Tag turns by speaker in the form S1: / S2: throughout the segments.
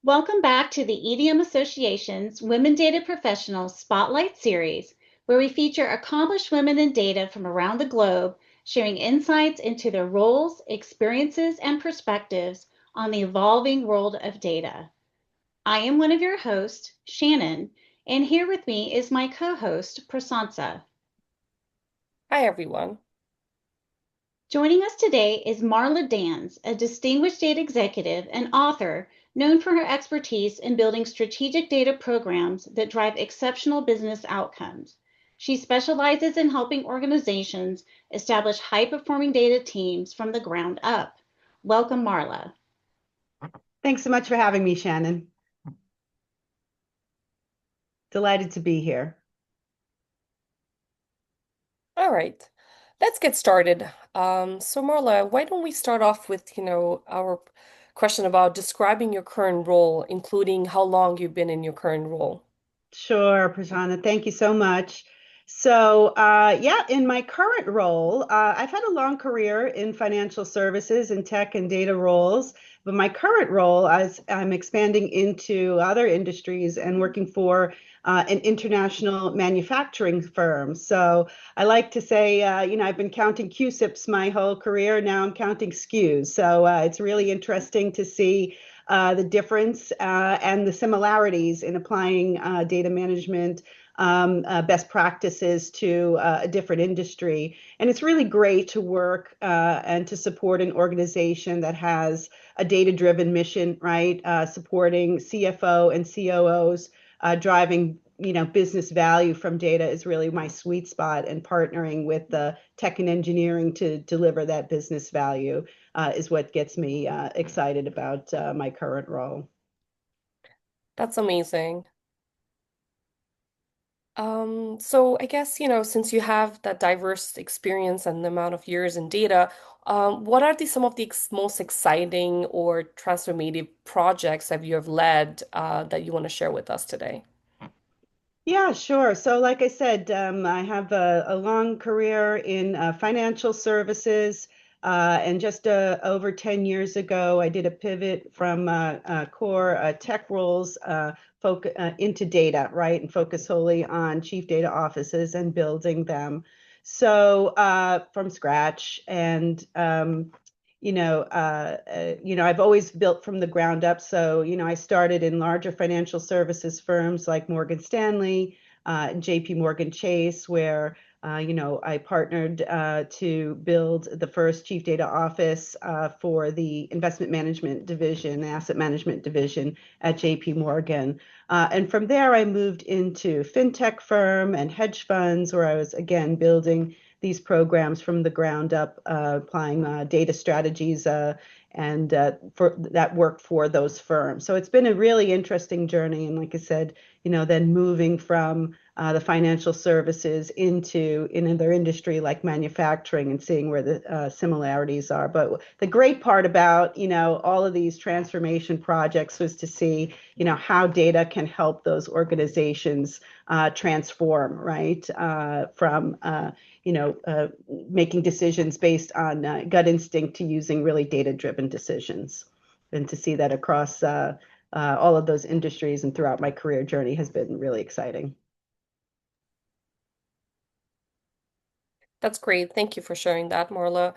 S1: Welcome back to the EDM Association's Women Data Professionals Spotlight Series, where we feature accomplished women in data from around the globe, sharing insights into their roles, experiences, and perspectives on the evolving world of data. I am one of your hosts, Shannon, and here with me is my co-host, Prasansa.
S2: Hi, everyone.
S1: Joining us today is Marla Dans, a distinguished data executive and author known for her expertise in building strategic data programs that drive exceptional business outcomes. She specializes in helping organizations establish high-performing data teams from the ground up. Welcome, Marla.
S3: Thanks so much for having me, Shannon. Delighted to be here.
S2: All right, let's get started. So Marla, why don't we start off with, our question about describing your current role, including how long you've been in your current role.
S3: Sure, Prasanna, thank you so much. Yeah, in my current role, I've had a long career in financial services and tech and data roles, but my current role, as I'm expanding into other industries and working for an international manufacturing firm. So I like to say, I've been counting QSIPs my whole career. Now I'm counting SKUs. So it's really interesting to see the difference and the similarities in applying data management best practices to a different industry. And it's really great to work and to support an organization that has a data-driven mission, right? Supporting CFO and COOs, driving business value from data is really my sweet spot, and partnering with the tech and engineering to deliver that business value is what gets me excited about my current role.
S2: That's amazing. So I guess, since you have that diverse experience and the amount of years in data, what are some of the most exciting or transformative projects that you have led that you want to share with us today?
S3: Yeah, sure. So, like I said, I have a long career in financial services, and just over 10 years ago, I did a pivot from core tech roles into data, right, and focus solely on chief data offices and building them. So, from scratch, and I've always built from the ground up. So, I started in larger financial services firms like Morgan Stanley, and JP Morgan Chase, where, I partnered to build the first chief data office for the investment management division, asset management division at JP Morgan. And from there, I moved into fintech firm and hedge funds, where I was again building these programs from the ground up, applying data strategies and for that work for those firms. So it's been a really interesting journey. And like I said, then moving from the financial services into another industry like manufacturing and seeing where the similarities are. But the great part about, all of these transformation projects was to see, how data can help those organizations transform, right? From making decisions based on gut instinct to using really data-driven decisions. And to see that across all of those industries and throughout my career journey has been really exciting.
S2: That's great. Thank you for sharing that, Marla.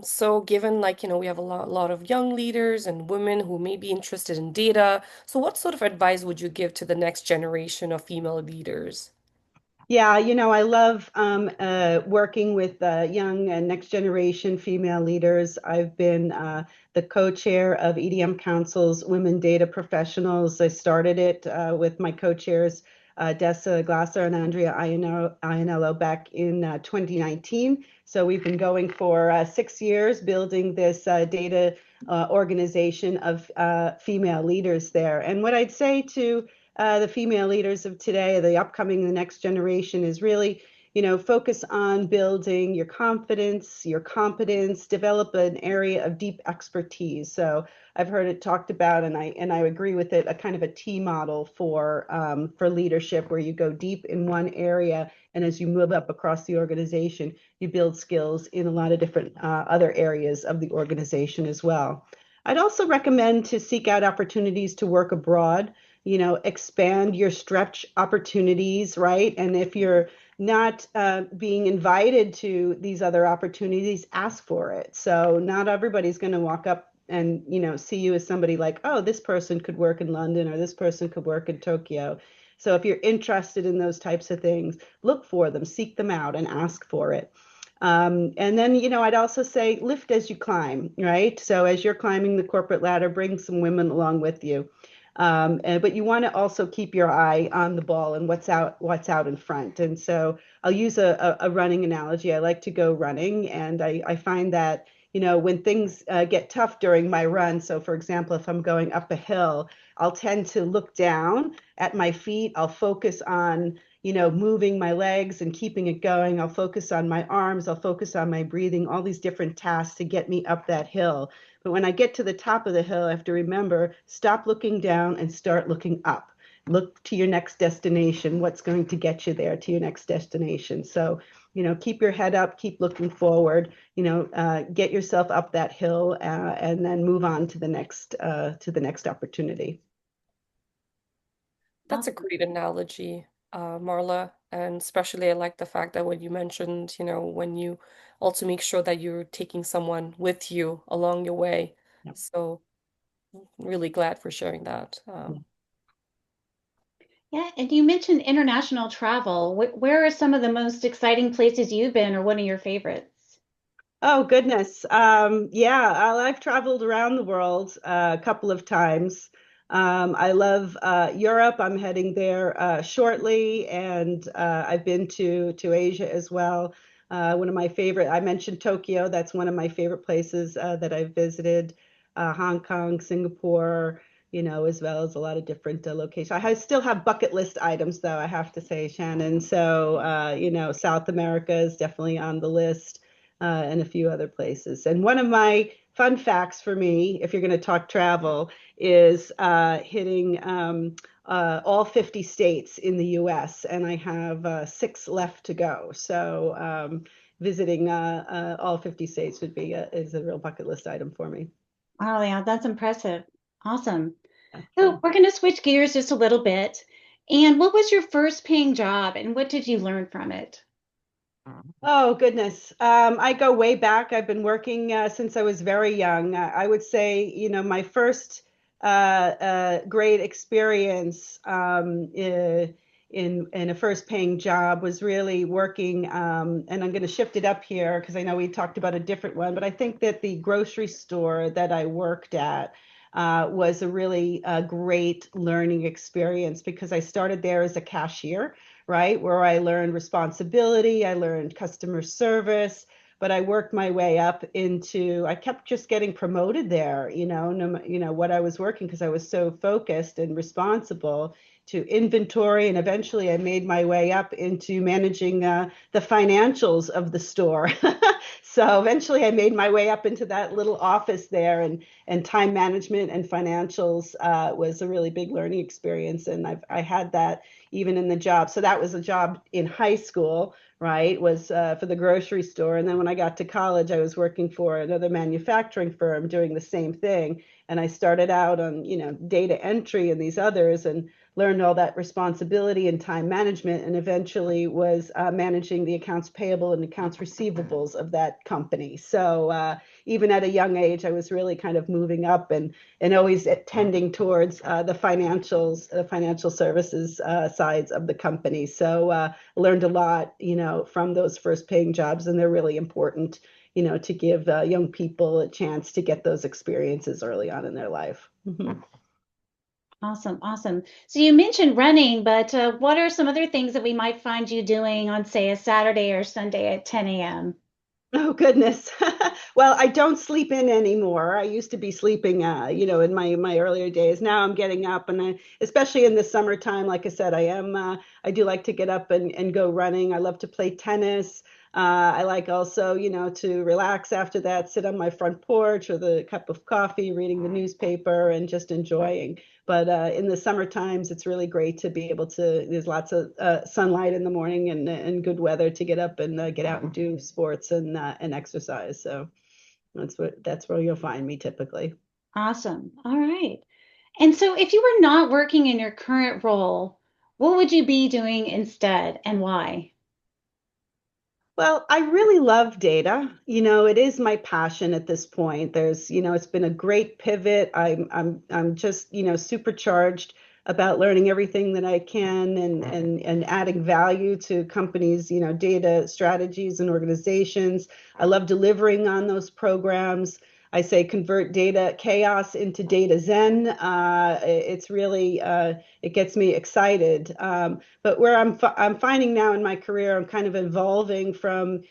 S2: So given we have a lot of young leaders and women who may be interested in data, so what sort of advice would you give to the next generation of female leaders?
S3: Yeah, I love working with young and next generation female leaders. I've been the co-chair of EDM Council's Women Data Professionals. I started it with my co-chairs, Dessa Glasser and Andrea Ianello back in 2019. So we've been going for 6 years building this data organization of female leaders there. And what I'd say to the female leaders of today, the upcoming, the next generation, is really, focus on building your confidence, your competence, develop an area of deep expertise. So I've heard it talked about, and I agree with it, a kind of a T model for leadership, where you go deep in one area, and as you move up across the organization, you build skills in a lot of different other areas of the organization as well. I'd also recommend to seek out opportunities to work abroad, expand your stretch opportunities, right? And if you're not being invited to these other opportunities, ask for it. So not everybody's going to walk up and, see you as somebody like, oh, this person could work in London or this person could work in Tokyo. So if you're interested in those types of things, look for them, seek them out, and ask for it. And then, I'd also say lift as you climb, right? So as you're climbing the corporate ladder, bring some women along with you. But you want to also keep your eye on the ball and what's out in front. And so I'll use a running analogy. I like to go running, and I find that, when things get tough during my run, so for example, if I'm going up a hill, I'll tend to look down at my feet. I'll focus on moving my legs and keeping it going. I'll focus on my arms. I'll focus on my breathing, all these different tasks to get me up that hill. But when I get to the top of the hill, I have to remember, stop looking down and start looking up. Look to your next destination. What's going to get you there to your next destination? So, keep your head up, keep looking forward, get yourself up that hill, and then move on to the next opportunity.
S2: That's a
S1: Awesome.
S2: great analogy, Marla. And especially I like the fact that when you mentioned, when you also make sure that you're taking someone with you along your way.
S3: Yep.
S2: So really glad for sharing that.
S1: Yeah, and you mentioned international travel. Where are some of the most exciting places you've been, or one of your favorites?
S3: Oh goodness. Yeah, I've traveled around the world a couple of times. I love Europe. I'm heading there shortly, and I've been to Asia as well. One of my favorite, I mentioned Tokyo. That's one of my favorite places that I've visited. Hong Kong, Singapore, as well as a lot of different locations. Still have bucket list items, though, I have to say, Shannon. So, South America is definitely on the list and a few other places. And one of my fun facts for me, if you're going to talk travel, is hitting all 50 states in the US, and I have six left to go. So visiting all 50 states is a real bucket list item for me.
S1: Oh, yeah, that's impressive. Awesome.
S3: Yeah,
S1: So
S3: so.
S1: we're going to switch gears just a little bit. And what was your first paying job, and what did you learn from it?
S3: Oh, goodness. I go way back. I've been working since I was very young. I would say, my first great experience in a first paying job was really working, and I'm going to shift it up here because I know we talked about a different one, but I think that the grocery store that I worked at was a really great learning experience because I started there as a cashier, right? Where I learned responsibility, I learned customer service, but I worked my way up I kept just getting promoted there, no, what I was working because I was so focused and responsible to inventory. And eventually I made my way up into managing the financials of the store. So eventually I made my way up into that little office there, and time management and financials was a really big learning experience. And I had that even in the job. So that was a job in high school, right? Was for the grocery store. And then when I got to college, I was working for another manufacturing firm doing the same thing. And I started out on, data entry and these others, and learned all that responsibility and time management, and eventually was managing the accounts payable and accounts receivables of that company. So even at a young age, I was really kind of moving up and always tending towards the financial services sides of the company. So learned a lot, from those first paying jobs, and they're really important, to give young people a chance to get those experiences early on in their life. Mm-hmm.
S1: Awesome, awesome. So you mentioned running, but what are some other things that we might find you doing on, say, a Saturday or Sunday at 10 a.m.?
S3: Oh goodness. Well, I don't sleep in anymore. I used to be sleeping, in my earlier days. Now I'm getting up, and especially in the summertime, like I said, I do like to get up and go running. I love to play tennis. I like also, to relax after that, sit on my front porch with a cup of coffee, reading the newspaper, and just enjoying. But in the summer times, it's really great to be able to. There's lots of sunlight in the morning, and good weather to get up and get out and do sports and exercise. So that's where you'll find me typically.
S1: Awesome. All right. And so if you were not working in your current role, what would you be doing instead and why?
S3: Well, I really love data. It is my passion at this point. It's been a great pivot. I'm just, supercharged about learning everything that I can and adding value to companies, data strategies and organizations. I love delivering on those programs. I say convert data chaos into data zen. It's really it gets me excited. But where I'm finding now in my career, I'm kind of evolving from,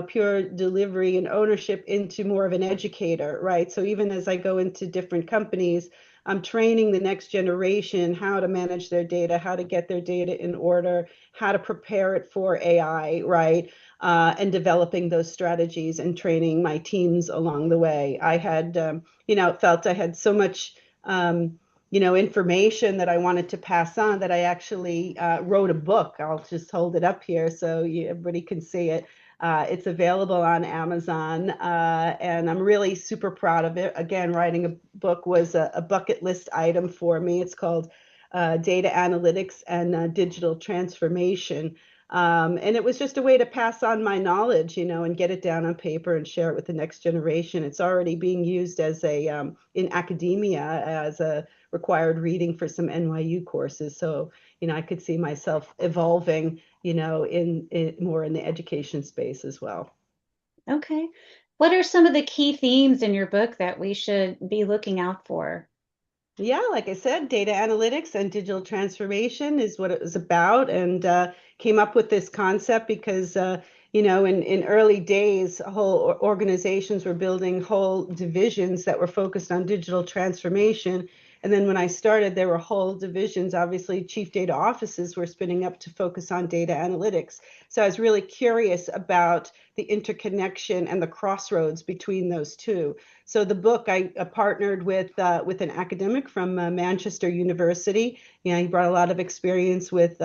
S3: pure delivery and ownership into more of an educator, right? So even as I go into different companies, I'm training the next generation how to manage their data, how to get their data in order, how to prepare it for AI, right? And developing those strategies and training my teams along the way. I had, felt I had so much information that I wanted to pass on that I actually wrote a book. I'll just hold it up here so everybody can see it. It's available on Amazon, and I'm really super proud of it. Again, writing a book was a bucket list item for me. It's called Data Analytics and Digital Transformation. And it was just a way to pass on my knowledge, and get it down on paper and share it with the next generation. It's already being used as in academia as a required reading for some NYU courses. So, I could see myself evolving, in more in the education space as well.
S1: Okay. What are some of the key themes in your book that we should be looking out for?
S3: Yeah, like I said, data analytics and digital transformation is what it was about, and came up with this concept because in early days, whole organizations were building whole divisions that were focused on digital transformation. And then when I started, there were whole divisions. Obviously, chief data offices were spinning up to focus on data analytics. So I was really curious about the interconnection and the crossroads between those two. So the book, I partnered with an academic from Manchester University. He brought a lot of experience with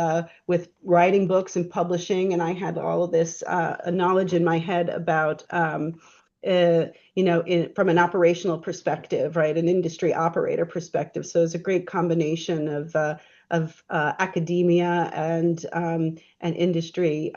S3: writing books and publishing, and I had all of this knowledge in my head about from an operational perspective, right, an industry operator perspective. So it's a great combination of academia and industry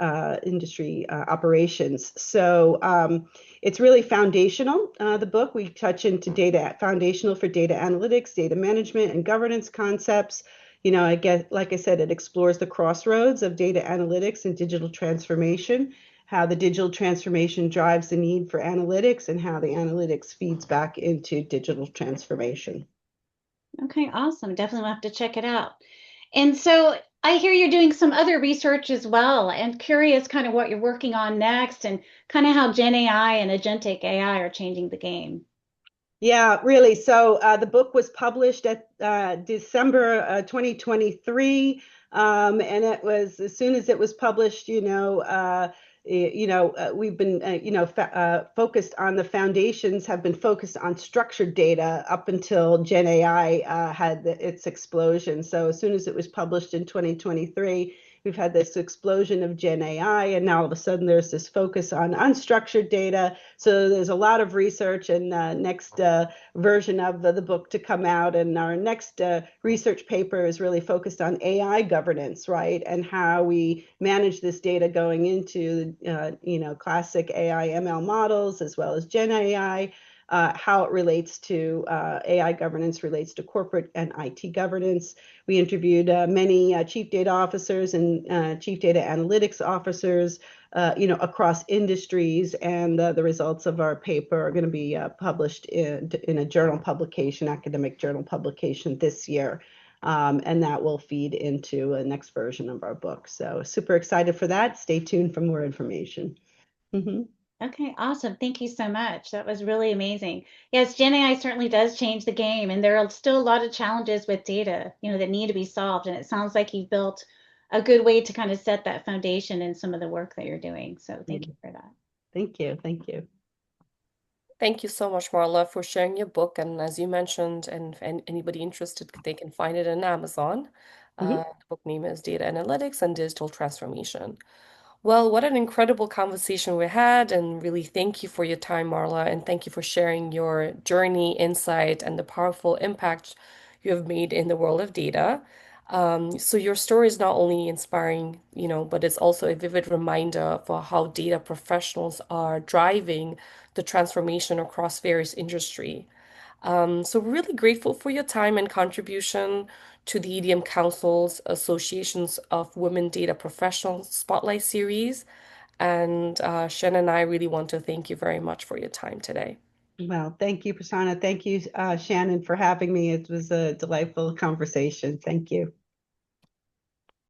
S3: operations. So it's really foundational. The book we touch into data foundational for data analytics, data management, and governance concepts. I guess, like I said, it explores the crossroads of data analytics and digital transformation, how the digital transformation drives the need for analytics, and how the analytics feeds back into digital transformation.
S1: Okay, awesome. Definitely will have to check it out. And so I hear you're doing some other research as well, and curious kind of what you're working on next and kind of how Gen AI and agentic AI are changing the game.
S3: Yeah, really. So the book was published at December 2023, and it was as soon as it was published, we've been, focused on the foundations have been focused on structured data up until Gen AI had its explosion. So as soon as it was published in 2023. We've had this explosion of Gen AI, and now all of a sudden there's this focus on unstructured data. So there's a lot of research, and next version of the book to come out. And our next research paper is really focused on AI governance, right? And how we manage this data going into, classic AI ML models as well as Gen AI. How it relates to AI governance relates to corporate and IT governance. We interviewed many chief data officers and chief data analytics officers, across industries, and the results of our paper are going to be published in a journal publication, academic journal publication this year. And that will feed into a next version of our book. So super excited for that. Stay tuned for more information. Mm-hmm.
S1: Okay, awesome. Thank you so much. That was really amazing. Yes, Gen AI certainly does change the game, and there are still a lot of challenges with data, that need to be solved. And it sounds like you've built a good way to kind of set that foundation in some of the work that you're doing. So thank you for that.
S3: Thank you. Thank you.
S2: Thank you so much, Marla, for sharing your book. And as you mentioned, and anybody interested, they can find it on Amazon.
S3: Mm-hmm.
S2: The book name is Data Analytics and Digital Transformation. Well, what an incredible conversation we had, and really thank you for your time, Marla, and thank you for sharing your journey, insight, and the powerful impact you have made in the world of data. So your story is not only inspiring, but it's also a vivid reminder for how data professionals are driving the transformation across various industry. So really grateful for your time and contribution to the EDM Council's Associations of Women Data Professionals Spotlight Series. And Shannon and I really want to thank you very much for your time today.
S3: Well, thank you, Prasanna. Thank you, Shannon, for having me. It was a delightful conversation. Thank you.